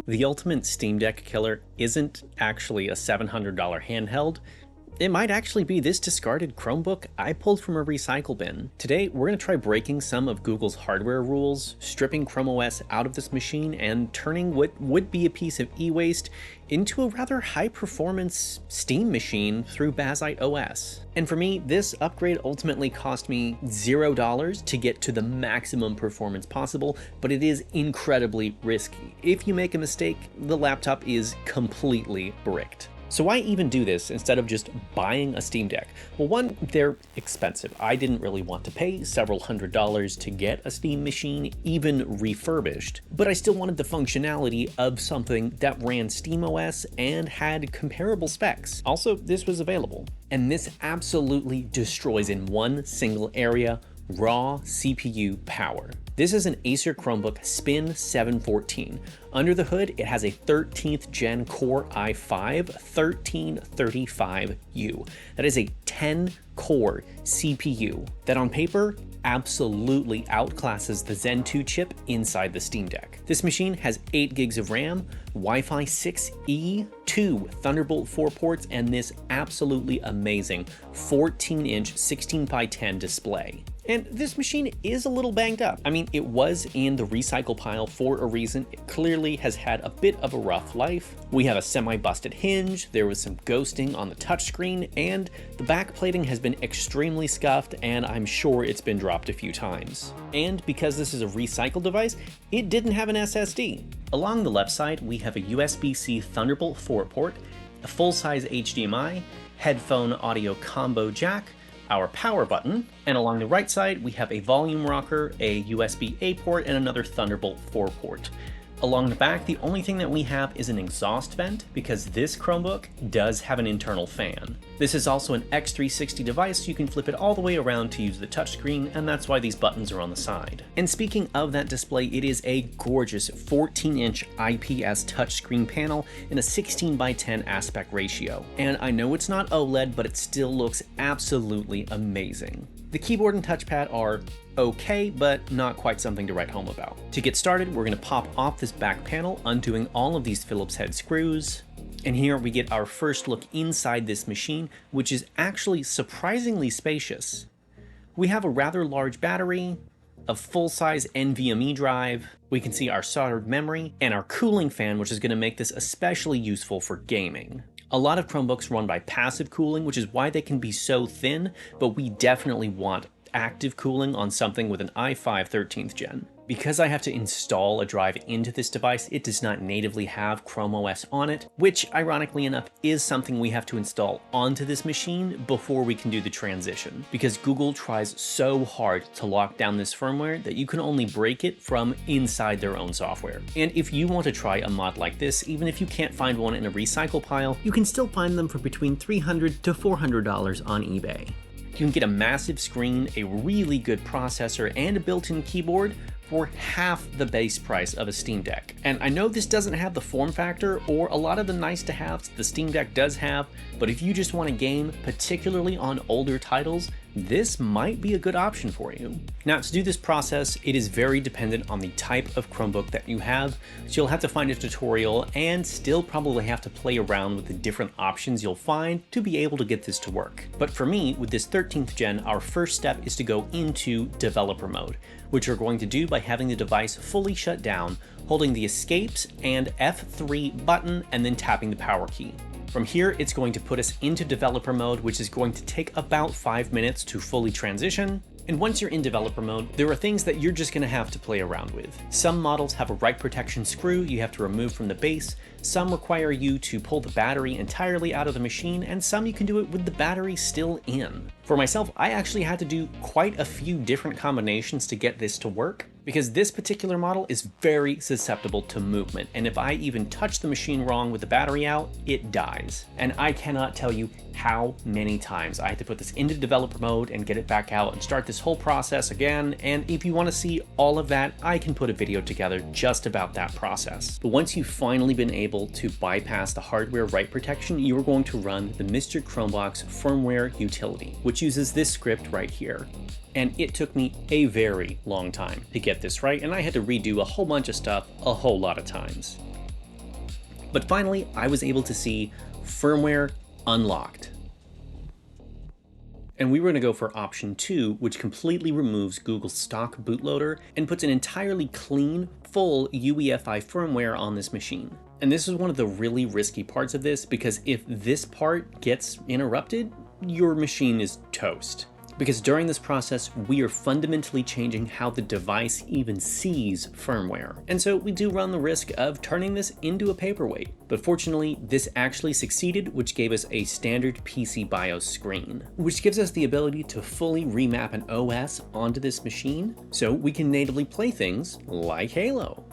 The ultimate Steam Deck killer isn't actually a $700 handheld. It might actually be this discarded Chromebook I pulled from a recycle bin. Today, we're going to try breaking some of Google's hardware rules, stripping ChromeOS out of this machine, and turning what would be a piece of e-waste into a rather high-performance Steam machine through Bazzite OS. And for me, this upgrade ultimately cost me $0 to get to the maximum performance possible, but it is incredibly risky. If you make a mistake, the laptop is completely bricked. So why even do this instead of just buying a Steam Deck? Well, one, they're expensive. I didn't really want to pay several $100s to get a Steam machine, even refurbished, but I still wanted the functionality of something that ran SteamOS and had comparable specs. Also, this was available. And this absolutely destroys in one single area: raw CPU power. This is an Acer Chromebook Spin 714. Under the hood, it has a 13th gen Core i5 1335U. That is a 10-core CPU that on paper absolutely outclasses the Zen 2 chip inside the Steam Deck. This machine has 8 gigs of RAM, Wi-Fi 6E, 2 Thunderbolt 4 ports, and this absolutely amazing 14-inch 16x10 display. And this machine is a little banged up. I mean, it was in the recycle pile for a reason. It clearly has had a bit of a rough life. We have a semi-busted hinge, there was some ghosting on the touchscreen, and the back plating has been extremely scuffed, and I'm sure it's been dropped a few times. And because this is a recycled device, it didn't have an SSD. Along the left side, we have a USB-C Thunderbolt 4 port, a full-size HDMI, headphone audio combo jack, our power button, and along the right side we have a volume rocker, a USB-A port, and another Thunderbolt 4 port. Along the back, the only thing that we have is an exhaust vent, because this Chromebook does have an internal fan. This is also an X360 device, so you can flip it all the way around to use the touchscreen, and that's why these buttons are on the side. And speaking of that display, it is a gorgeous 14-inch IPS touchscreen panel in a 16:10 aspect ratio. And I know it's not OLED, but it still looks absolutely amazing. The keyboard and touchpad are okay, but not quite something to write home about. To get started, we're going to pop off this back panel, undoing all of these Phillips head screws. And here we get our first look inside this machine, which is actually surprisingly spacious. We have a rather large battery, a full-size NVMe drive, we can see our soldered memory, and our cooling fan, which is going to make this especially useful for gaming. A lot of Chromebooks run by passive cooling, which is why they can be so thin, but we definitely want active cooling on something with an i5 13th gen. Because I have to install a drive into this device, it does not natively have ChromeOS on it, which ironically enough is something we have to install onto this machine before we can do the transition, because Google tries so hard to lock down this firmware that you can only break it from inside their own software. And if you want to try a mod like this, even if you can't find one in a recycle pile, you can still find them for between $300 to $400 on eBay. You can get a massive screen, a really good processor, and a built-in keyboard for half the base price of a Steam Deck. And I know this doesn't have the form factor or a lot of the nice to haves the Steam Deck does have, but if you just want to game, particularly on older titles, this might be a good option for you. Now, to do this process, it is very dependent on the type of Chromebook that you have, so you'll have to find a tutorial and still probably have to play around with the different options you'll find to be able to get this to work. But for me, with this 13th gen, our first step is to go into developer mode, which you're going to do by having the device fully shut down, holding the escapes and F3 button, and then tapping the power key. From here, it's going to put us into developer mode, which is going to take about 5 minutes to fully transition. And once you're in developer mode, there are things that you're just going to have to play around with. Some models have a write protection screw you have to remove from the base, some require you to pull the battery entirely out of the machine, and some you can do it with the battery still in. For myself, I actually had to do quite a few different combinations to get this to work, because this particular model is very susceptible to movement, and if I even touch the machine wrong with the battery out, it dies. And I cannot tell you how many times I had to put this into developer mode and get it back out and start this whole process again, and if you want to see all of that, I can put a video together just about that process. But once you've finally been able to bypass the hardware write protection, you are going to run the MrChromebox firmware utility, which uses this script right here. And it took me a very long time to get this right, and I had to redo a whole bunch of stuff a whole lot of times. But finally, I was able to see firmware unlocked. And we were going to go for option 2, which completely removes Google's stock bootloader and puts an entirely clean, full UEFI firmware on this machine. And this is one of the really risky parts of this, because if this part gets interrupted, your machine is toast. Because during this process, we are fundamentally changing how the device even sees firmware. And so we do run the risk of turning this into a paperweight. But fortunately, this actually succeeded, which gave us a standard PC BIOS screen, which gives us the ability to fully remap an OS onto this machine, so we can natively play things like Halo.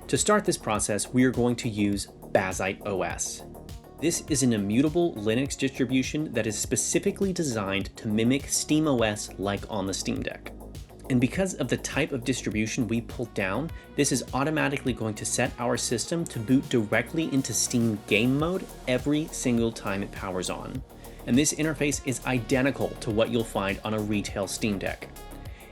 To start this process, we are going to use Bazzite OS. This is an immutable Linux distribution that is specifically designed to mimic SteamOS like on the Steam Deck. And because of the type of distribution we pulled down, this is automatically going to set our system to boot directly into Steam game mode every single time it powers on. And this interface is identical to what you'll find on a retail Steam Deck.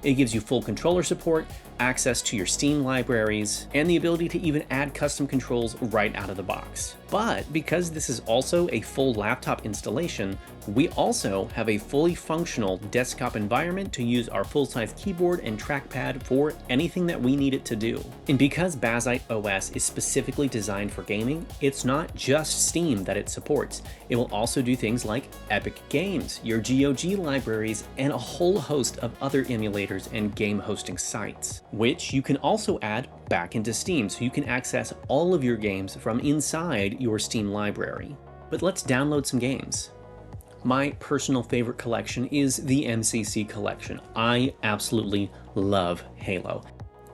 It gives you full controller support, access to your Steam libraries, and the ability to even add custom controls right out of the box. But because this is also a full laptop installation, we also have a fully functional desktop environment to use our full-size keyboard and trackpad for anything that we need it to do. And because Bazzite OS is specifically designed for gaming, it's not just Steam that it supports. It will also do things like Epic Games, your GOG libraries, and a whole host of other emulators and game hosting sites, which you can also add back into Steam, so you can access all of your games from inside your Steam library. But let's download some games. My personal favorite collection is the MCC collection. I absolutely love Halo.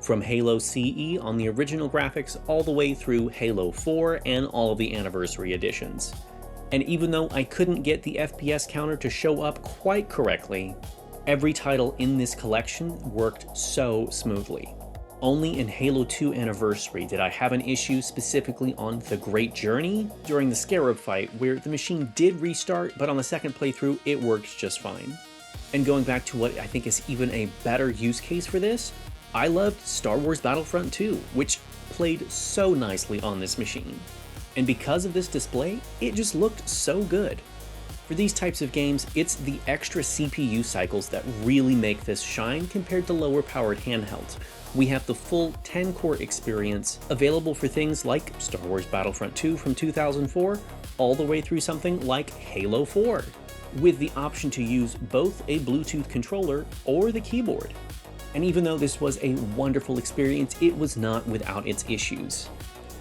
From Halo CE on the original graphics all the way through Halo 4 and all of the anniversary editions. And even though I couldn't get the FPS counter to show up quite correctly, every title in this collection worked so smoothly. Only in Halo 2 Anniversary did I have an issue specifically on the Great Journey during the Scarab fight, where the machine did restart, but on the second playthrough it worked just fine. And going back to what I think is even a better use case for this, I loved Star Wars Battlefront 2, which played so nicely on this machine. And because of this display, it just looked so good. For these types of games, it's the extra CPU cycles that really make this shine compared to lower powered handhelds. We have the full 10-core experience available for things like Star Wars Battlefront 2 from 2004, all the way through something like Halo 4, with the option to use both a Bluetooth controller or the keyboard. And even though this was a wonderful experience, it was not without its issues.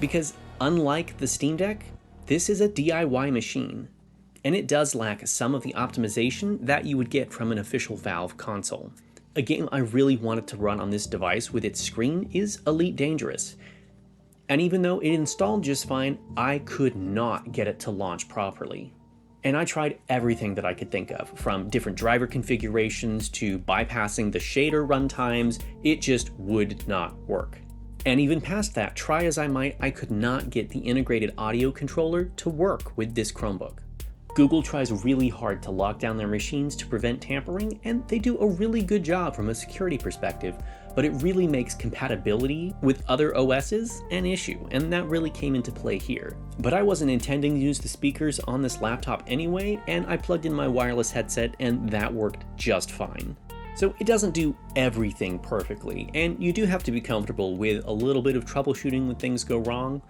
Because unlike the Steam Deck, this is a DIY machine, and it does lack some of the optimization that you would get from an official Valve console. A game I really wanted to run on this device with its screen is Elite Dangerous. And even though it installed just fine, I could not get it to launch properly. And I tried everything that I could think of, from different driver configurations to bypassing the shader runtimes, it just would not work. And even past that, try as I might, I could not get the integrated audio controller to work with this Chromebook. Google tries really hard to lock down their machines to prevent tampering, and they do a really good job from a security perspective, but it really makes compatibility with other OSs an issue, and that really came into play here. But I wasn't intending to use the speakers on this laptop anyway, and I plugged in my wireless headset and that worked just fine. So it doesn't do everything perfectly, and you do have to be comfortable with a little bit of troubleshooting when things go wrong,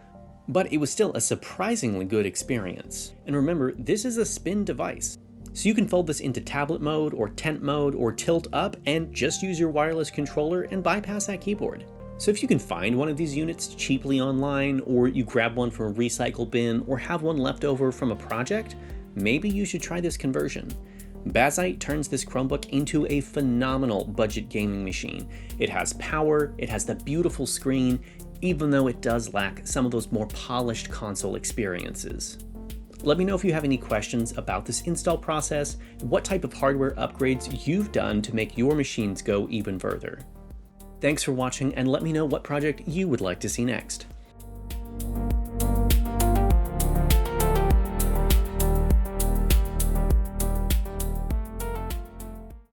but it was still a surprisingly good experience. And remember, this is a Spin device, so you can fold this into tablet mode or tent mode or tilt up and just use your wireless controller and bypass that keyboard. So if you can find one of these units cheaply online, or you grab one from a recycle bin, or have one left over from a project, maybe you should try this conversion. Bazzite turns this Chromebook into a phenomenal budget gaming machine. It has power, it has the beautiful screen, even though it does lack some of those more polished console experiences. Let me know if you have any questions about this install process, what type of hardware upgrades you've done to make your machines go even further. Thanks for watching, and let me know what project you would like to see next.